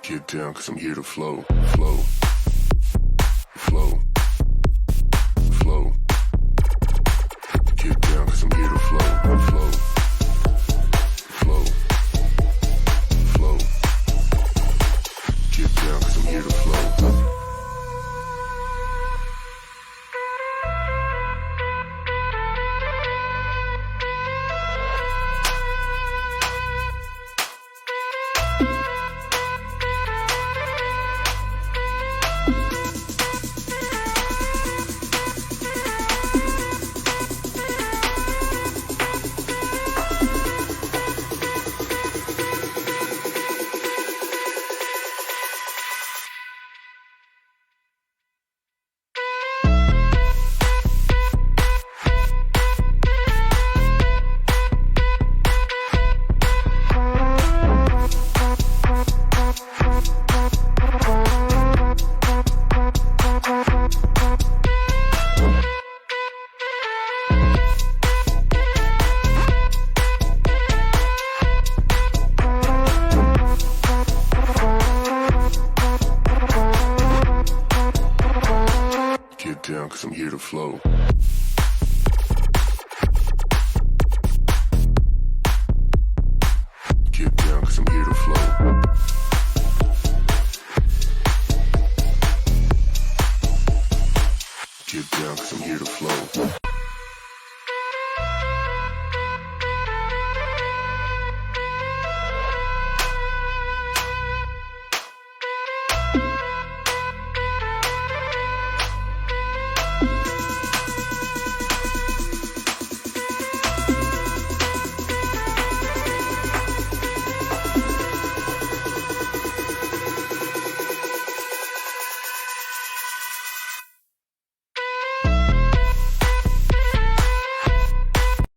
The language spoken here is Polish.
Get down, cause I'm here to flow, flow, flow, flow. Get down, cause I'm here to flow, flow, flow, flow. Get down, cause I'm here to flow. Get down, cause I'm here to flow.